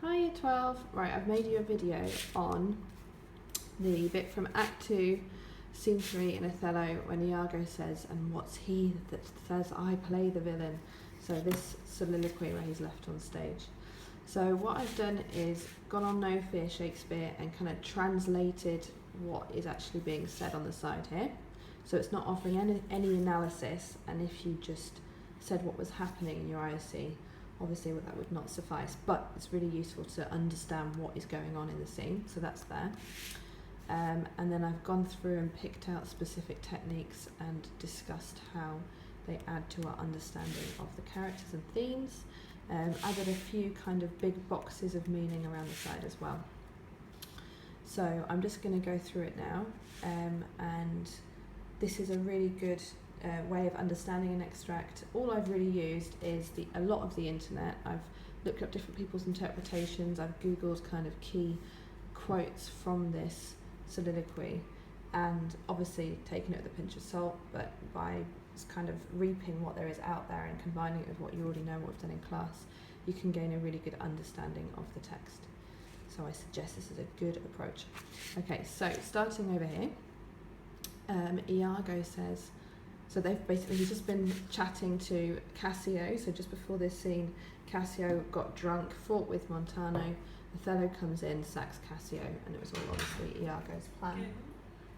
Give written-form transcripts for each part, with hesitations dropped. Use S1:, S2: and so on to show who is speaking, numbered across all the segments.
S1: Hi Year 12. Right, I've made you a video on the bit from Act 2, Scene 3 in Othello when Iago says, and what's he that says I play the villain? So this soliloquy where he's left on stage. So what I've done is gone on No Fear Shakespeare and kind of translated what is actually being said on the side here. So it's not offering any analysis, and if you just said what was happening in your IOC, obviously that would not suffice, but it's really useful to understand what is going on in the scene, so that's there. And then I've gone through and picked out specific techniques and discussed how they add to our understanding of the characters and themes. Added a few kind of big boxes of meaning around the side as well. So I'm just going to go through it now, and this is a really good way of understanding an extract. All I've really used is a lot of the internet. I've looked up different people's interpretations. I've googled kind of key quotes from this soliloquy, and obviously taken it with a pinch of salt, but by kind of reaping what there is out there and combining it with what you already know, what we've done in class, you can gain a really good understanding of the text. So I suggest this is a good approach. Okay, so starting over here, Iago says, so he's just been chatting to Cassio. So just before this scene, Cassio got drunk, fought with Montano. Othello comes in, sacks Cassio, and it was all obviously Iago's plan.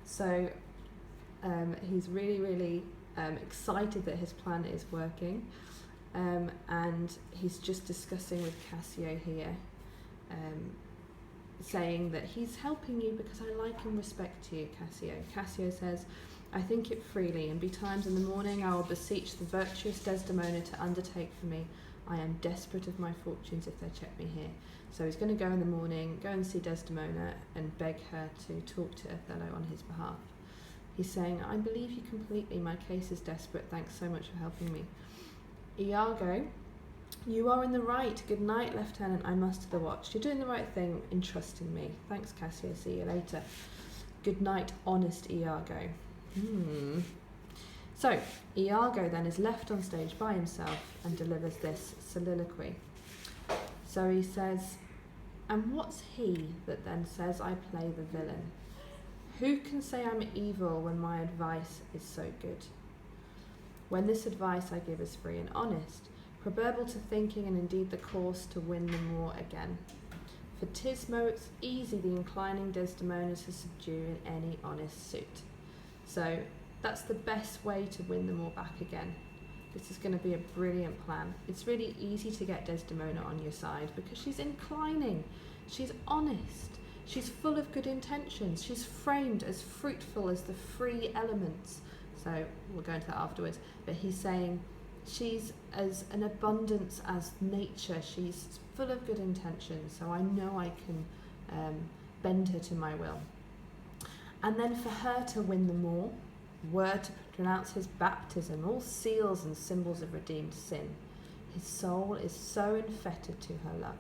S1: So he's really excited that his plan is working, and he's just discussing with Cassio here, saying that he's helping you because I like and respect you, Cassio. Cassio says, I think it freely, and betimes in the morning I will beseech the virtuous Desdemona to undertake for me. I am desperate of my fortunes if they check me here. So he's going to go in the morning, go and see Desdemona and beg her to talk to Othello on his behalf. He's saying, I believe you completely, my case is desperate, thanks so much for helping me. Iago, you are in the right. Good night, Lieutenant, I muster the watch. You're doing the right thing in trusting me. Thanks, Cassio, see you later. Good night, honest Iago. So, Iago then is left on stage by himself and delivers this soliloquy. So he says, and what's he that then says I play the villain? Who can say I'm evil when my advice is so good? When this advice I give is free and honest, proverbial to thinking and indeed the course to win the more again. For 'tis most easy the inclining Desdemona to subdue in any honest suit. So that's the best way to win them all back again. This is going to be a brilliant plan. It's really easy to get Desdemona on your side because she's inclining, she's honest, she's full of good intentions, she's framed as fruitful as the free elements. So we'll go into that afterwards, but he's saying she's as an abundance as nature, she's full of good intentions, so I know I can bend her to my will. And then for her to win them all, were to pronounce his baptism, all seals and symbols of redeemed sin. His soul is so infetted to her love.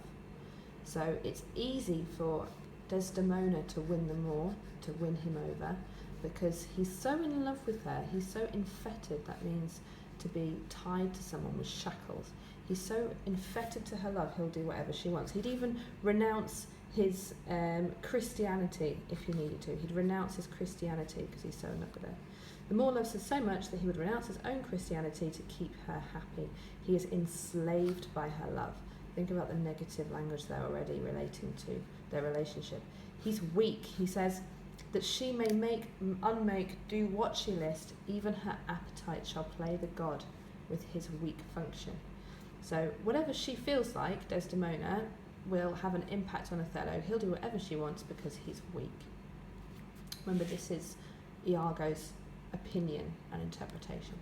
S1: So it's easy for Desdemona to win them all, to win him over, because he's so in love with her, he's so infetted, that means to be tied to someone with shackles. He's so infetted to her love, he'll do whatever she wants. He'd even renounce his Christianity if he needed to. He'd renounce his Christianity because he's so in love with her. The more loves her so much that he would renounce his own Christianity to keep her happy. He is enslaved by her love. Think about the negative language there already relating to their relationship. He's weak. He says that she may unmake, do what she list, even her appetite shall play the god with his weak function. So whatever she feels like, Desdemona will have an impact on Othello. He'll do whatever she wants because he's weak. Remember, this is Iago's opinion and interpretation.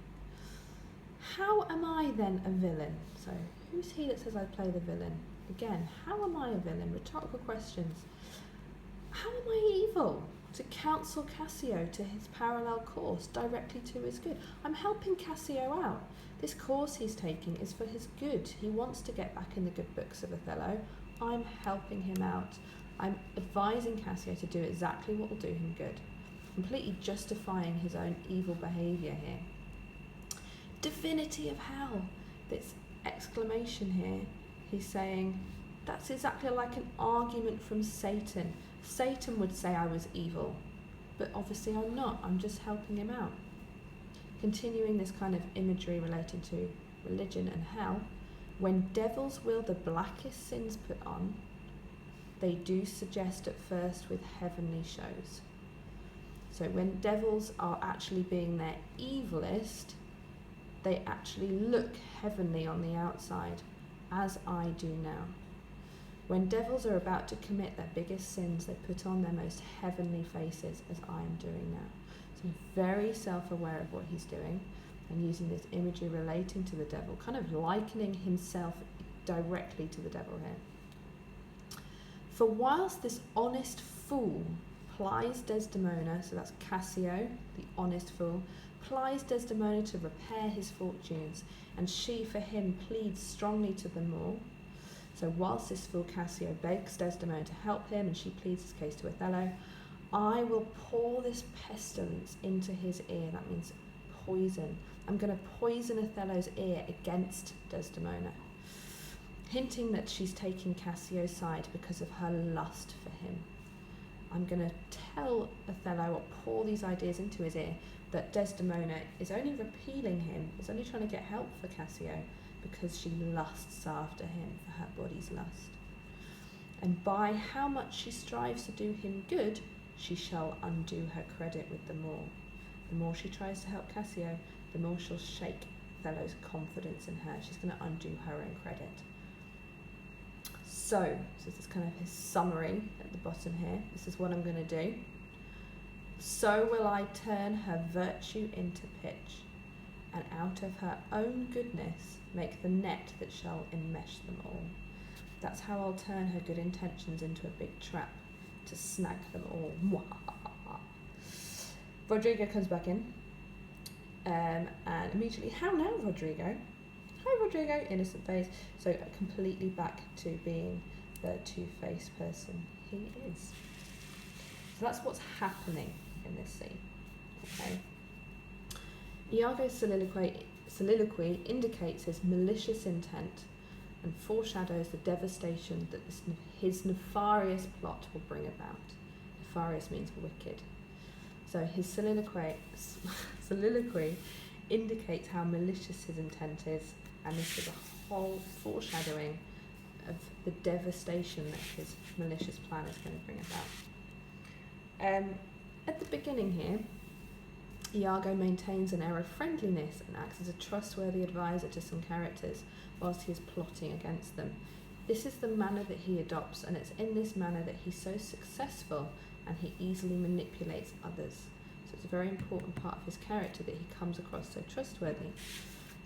S1: How am I then a villain? So who's he that says I play the villain? Again, how am I a villain? Rhetorical questions. How am I evil? To counsel Cassio to his parallel course directly to his good. I'm helping Cassio out. This course he's taking is for his good. He wants to get back in the good books of Othello. I'm helping him out. I'm advising Cassio to do exactly what will do him good. Completely justifying his own evil behaviour here. Divinity of hell! This exclamation here, he's saying, That's exactly like an argument from Satan. Satan would say I was evil, but obviously I'm not. I'm just helping him out. Continuing this kind of imagery related to religion and hell, when devils will the blackest sins put on, they do suggest at first with heavenly shows. So when devils are actually being their evilest, they actually look heavenly on the outside, as I do now. When devils are about to commit their biggest sins, they put on their most heavenly faces, as I am doing now. So very self-aware of what he's doing, and using this imagery relating to the devil, kind of likening himself directly to the devil here. For whilst this honest fool plies Desdemona, so that's Cassio, the honest fool, plies Desdemona to repair his fortunes, and she for him pleads strongly to them all. So whilst this fool Cassio begs Desdemona to help him, and she pleads his case to Othello, I will pour this pestilence into his ear. That means poison. I'm going to poison Othello's ear against Desdemona, hinting that she's taking Cassio's side because of her lust for him. I'm going to tell Othello, or pour these ideas into his ear, that Desdemona is only repealing him, is only trying to get help for Cassio because she lusts after him for her body's lust. And by how much she strives to do him good, she shall undo her credit with them all. The more she tries to help Cassio, the more she'll shake Othello's confidence in her. She's going to undo her own credit. So this is kind of his summary at the bottom here. This is what I'm going to do. So will I turn her virtue into pitch, and out of her own goodness make the net that shall enmesh them all. That's how I'll turn her good intentions into a big trap to snag them all. Rodrigo comes back in, and immediately, how now, Rodrigo? Hi, Rodrigo, innocent face. So completely back to being the two-faced person he is. So that's what's happening in this scene. Okay. Iago's soliloquy indicates his malicious intent and foreshadows the devastation that his nefarious plot will bring about. Nefarious means wicked. So his soliloquy indicates how malicious his intent is, and this is a whole foreshadowing of the devastation that his malicious plan is going to bring about. At the beginning here, Iago maintains an air of friendliness and acts as a trustworthy advisor to some characters whilst he is plotting against them. This is the manner that he adopts, and it's in this manner that he's so successful and he easily manipulates others. So it's a very important part of his character that he comes across so trustworthy.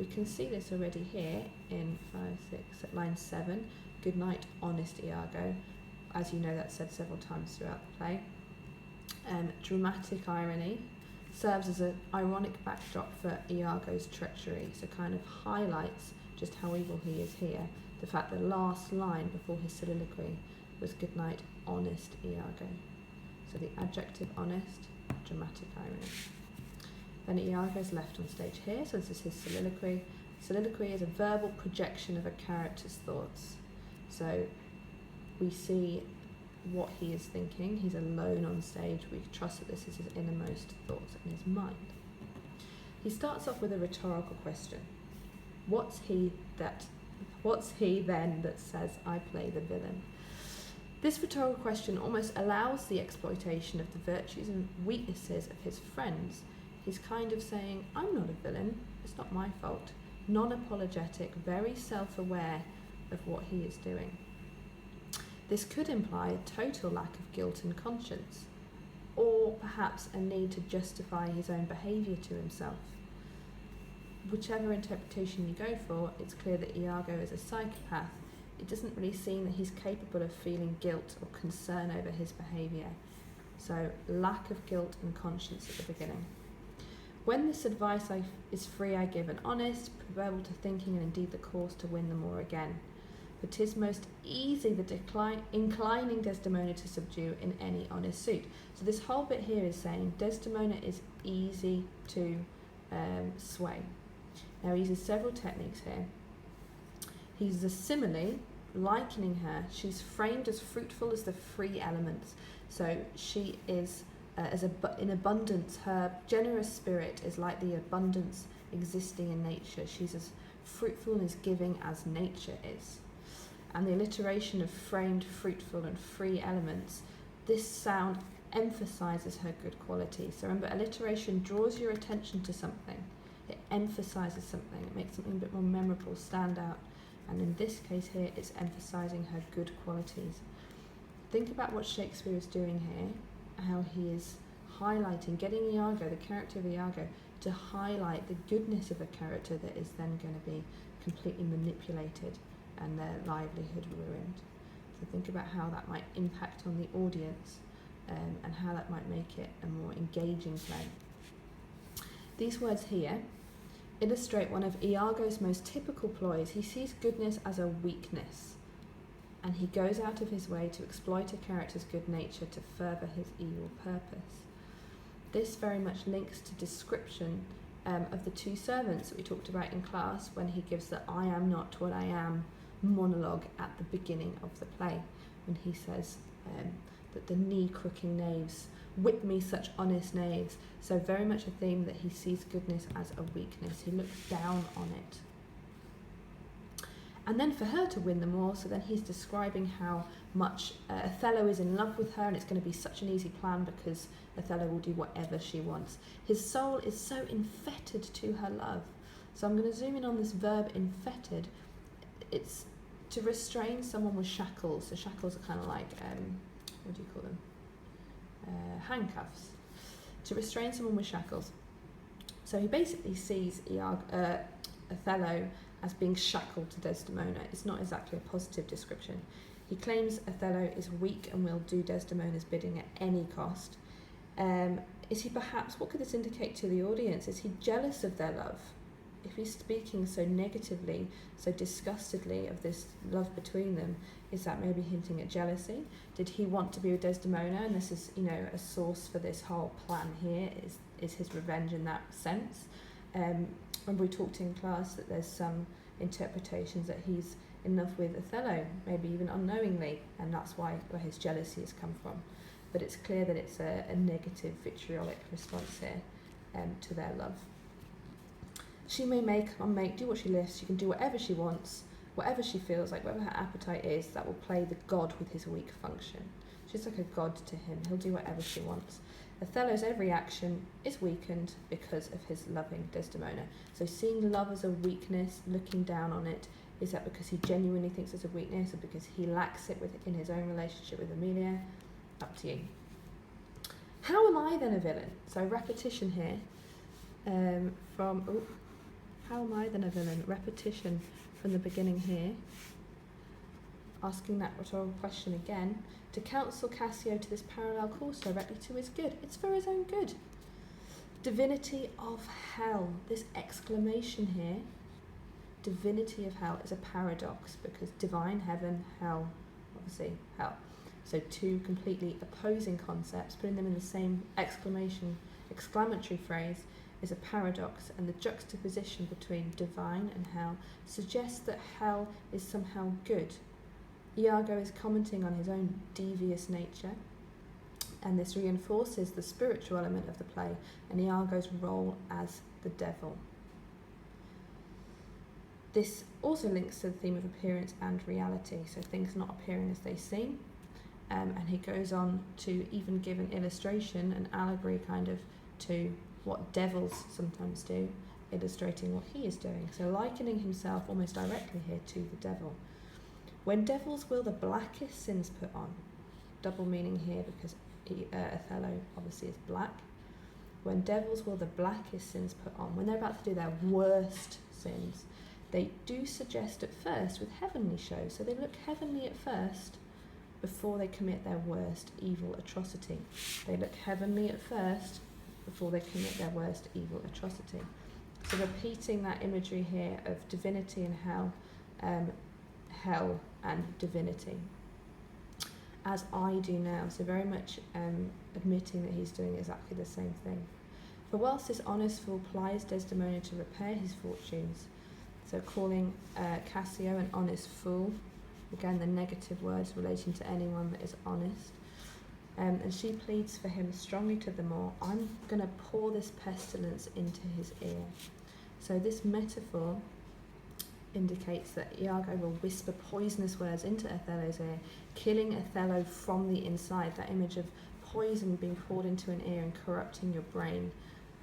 S1: We can see this already here in 5, 6, at line 7. Good night, honest Iago. As you know, that's said several times throughout the play. Dramatic irony serves as an ironic backdrop for Iago's treachery, so kind of highlights just how evil he is here. The fact that the last line before his soliloquy was good night, honest Iago. So the adjective honest, dramatic irony. Then Iago is left on stage here, so this is his soliloquy. Soliloquy is a verbal projection of a character's thoughts. So we see what he is thinking. He's alone on stage. We trust that this is his innermost thoughts in his mind. He starts off with a rhetorical question. What's he then that says I play the villain? This rhetorical question almost allows the exploitation of the virtues and weaknesses of his friends. He's kind of saying, I'm not a villain, it's not my fault. Non-apologetic, very self-aware of what he is doing. This could imply a total lack of guilt and conscience, or perhaps a need to justify his own behaviour to himself. Whichever interpretation you go for, it's clear that Iago is a psychopath. It doesn't really seem that he's capable of feeling guilt or concern over his behaviour. So, lack of guilt and conscience at the beginning. When this advice is free, I give an honest, preferable to thinking, and indeed the course to win them o'er again. But 'tis most easy the inclining Desdemona to subdue in any honest suit. So this whole bit here is saying Desdemona is easy to sway. Now he uses several techniques here. He uses a simile likening her, she's framed as fruitful as the free elements. So she is in abundance. Her generous spirit is like the abundance existing in nature. She's as fruitful and as giving as nature is. And the alliteration of framed, fruitful and free elements, this sound emphasises her good quality. So remember, alliteration draws your attention to something. It emphasises something. It makes something a bit more memorable, stand out. And in this case here, it's emphasising her good qualities. Think about what Shakespeare is doing here, how he is highlighting, getting Iago, the character of Iago, to highlight the goodness of a character that is then going to be completely manipulated and their livelihood ruined. So think about how that might impact on the audience and how that might make it a more engaging play. These words here illustrate one of Iago's most typical ploys. He sees goodness as a weakness, and he goes out of his way to exploit a character's good nature to further his evil purpose. This very much links to description of the two servants that we talked about in class when he gives the "I am not what I am" monologue at the beginning of the play, when he says that the knee-crooking knaves whip me such honest knaves. So very much a theme that he sees goodness as a weakness. He looks down on it. And then for her to win them all, so then he's describing how much Othello is in love with her, and it's going to be such an easy plan because Othello will do whatever she wants. His soul is so infettered to her love. So I'm going to zoom in on this verb infettered. It's to restrain someone with shackles. So shackles are kind of like, what do you call them? Handcuffs. To restrain someone with shackles. So he basically sees Othello as being shackled to Desdemona. It's not exactly a positive description. He claims Othello is weak and will do Desdemona's bidding at any cost. Is he perhaps, what could this indicate to the audience? Is he jealous of their love? If he's speaking so negatively, so disgustedly of this love between them, is that maybe hinting at jealousy? Did he want to be with Desdemona? And this is, a source for this whole plan here, is his revenge in that sense. When we talked in class that there's some interpretations that he's in love with Othello, maybe even unknowingly, and that's where his jealousy has come from. But it's clear that it's a negative, vitriolic response here to their love. She may make, do what she lists, she can do whatever she wants, whatever she feels like, whatever her appetite is, that will play the god with his weak function. She's like a god to him, he'll do whatever she wants. Othello's every action is weakened because of his loving Desdemona. So seeing love as a weakness, looking down on it, is that because he genuinely thinks it's a weakness, or because he lacks it in his own relationship with Emilia? Up to you. How am I then a villain? So repetition here how am I then a villain? Repetition from the beginning here. Asking that rhetorical question again. To counsel Cassio to this parallel course directly to his good. It's for his own good. Divinity of hell. This exclamation here, divinity of hell, is a paradox because divine, heaven, hell, obviously hell. So two completely opposing concepts, putting them in the same exclamatory phrase, is a paradox, and the juxtaposition between divine and hell suggests that hell is somehow good. Iago is commenting on his own devious nature, and this reinforces the spiritual element of the play and Iago's role as the devil. This also links to the theme of appearance and reality, so things not appearing as they seem. And he goes on to even give an illustration, an allegory kind of, to what devils sometimes do, illustrating what he is doing. So likening himself almost directly here to the devil. When devils will the blackest sins put on, double meaning here because Othello obviously is black. When devils will the blackest sins put on, when they're about to do their worst sins, they do suggest at first with heavenly shows. So they look heavenly at first before they commit their worst evil atrocity. They look heavenly at first before they commit their worst evil atrocity. So repeating that imagery here of divinity and hell, hell and divinity, as I do now. So very much admitting that he's doing exactly the same thing. For whilst this honest fool plies Desdemona to repair his fortunes, so calling Cassio an honest fool, Again, the negative words relating to anyone that is honest. And she pleads for him strongly to them all, I'm going to pour this pestilence into his ear. So this metaphor indicates that Iago will whisper poisonous words into Othello's ear, killing Othello from the inside. That image of poison being poured into an ear and corrupting your brain.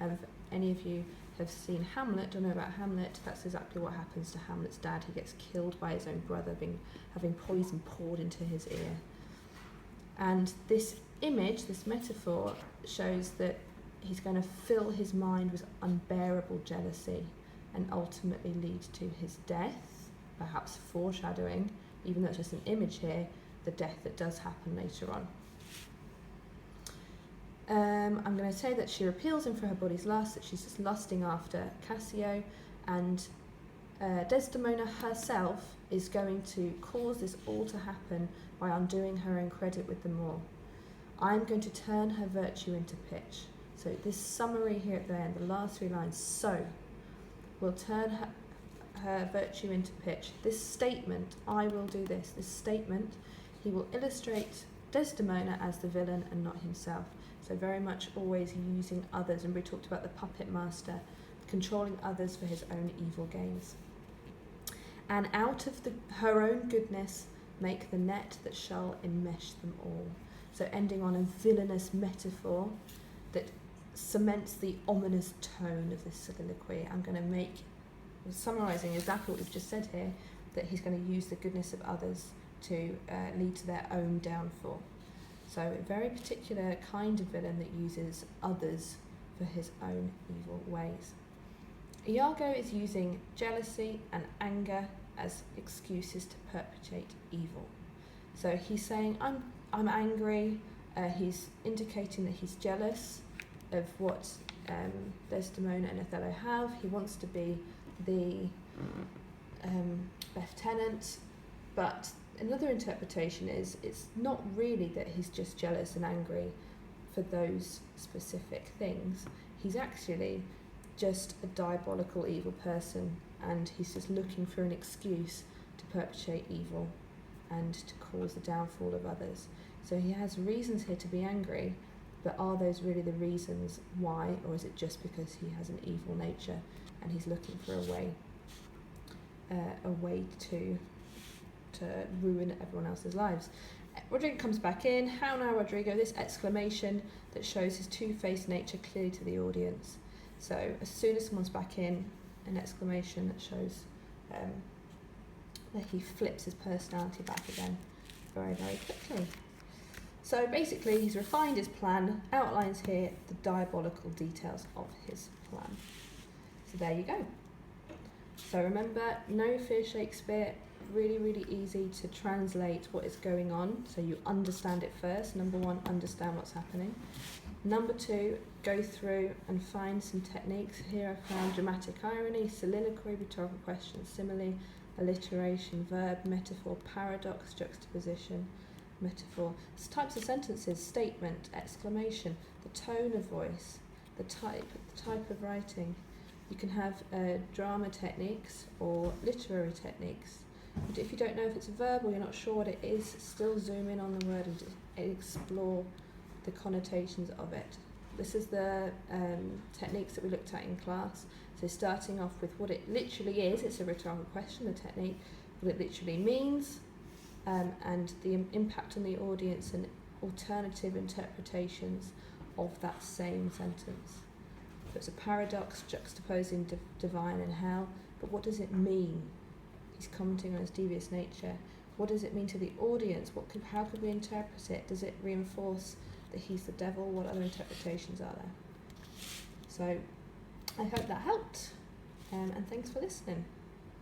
S1: If any of you have seen Hamlet, don't know about Hamlet, that's exactly what happens to Hamlet's dad. He gets killed by his own brother, having poison poured into his ear. And this image, this metaphor, shows that he's going to fill his mind with unbearable jealousy and ultimately lead to his death, perhaps foreshadowing, even though it's just an image here, the death that does happen later on. I'm going to say that she repels him for her body's lust, that she's just lusting after Cassio, and Desdemona herself is going to cause this all to happen by undoing her own credit with them all. I'm going to turn her virtue into pitch. So this summary here at the end, the last 3 lines, so will turn her virtue into pitch. This statement, I will do this statement, he will illustrate Desdemona as the villain and not himself. So very much always using others, and we talked about the puppet master, controlling others for his own evil gains. And out of her own goodness make the net that shall enmesh them all. So ending on a villainous metaphor that cements the ominous tone of this soliloquy. I'm going to make, summarising exactly what we've just said here, that he's going to use the goodness of others to lead to their own downfall. So a very particular kind of villain that uses others for his own evil ways. Iago is using jealousy and anger as excuses to perpetrate evil. So he's saying, I'm angry. He's indicating that he's jealous of what Desdemona and Othello have. He wants to be the lieutenant, but another interpretation is it's not really that he's just jealous and angry for those specific things. He's actually just a diabolical evil person, and he's just looking for an excuse to perpetrate evil and to cause the downfall of others. So he has reasons here to be angry, but are those really the reasons why, or is it just because he has an evil nature and he's looking for a way to ruin everyone else's lives? Rodrigo comes back in. How now, Rodrigo? This exclamation that shows his two-faced nature clearly to the audience. So as soon as someone's back in, an exclamation that shows that he flips his personality back again very, very quickly. So basically he's refined his plan, outlines here the diabolical details of his plan. So there you go. So remember, no fear Shakespeare, really, really easy to translate what is going on, so you understand it first. Number 1, understand what's happening. Number 2, go through and find some techniques. Here I found dramatic irony, soliloquy, rhetorical question, simile, alliteration, verb, metaphor, paradox, juxtaposition, metaphor. It's types of sentences, statement, exclamation, the tone of voice, the type of writing. You can have drama techniques or literary techniques. But if you don't know if it's a verb or you're not sure what it is, still zoom in on the word and explore the connotations of it. This is the techniques that we looked at in class. So starting off with what it literally is, it's a rhetorical question, the technique, what it literally means, and the impact on the audience and alternative interpretations of that same sentence. So it's a paradox juxtaposing divine and hell, but what does it mean? He's commenting on his devious nature. What does it mean to the audience? How could we interpret it? Does it reinforce that he's the devil? What other interpretations are there? So I hope that helped, and thanks for listening.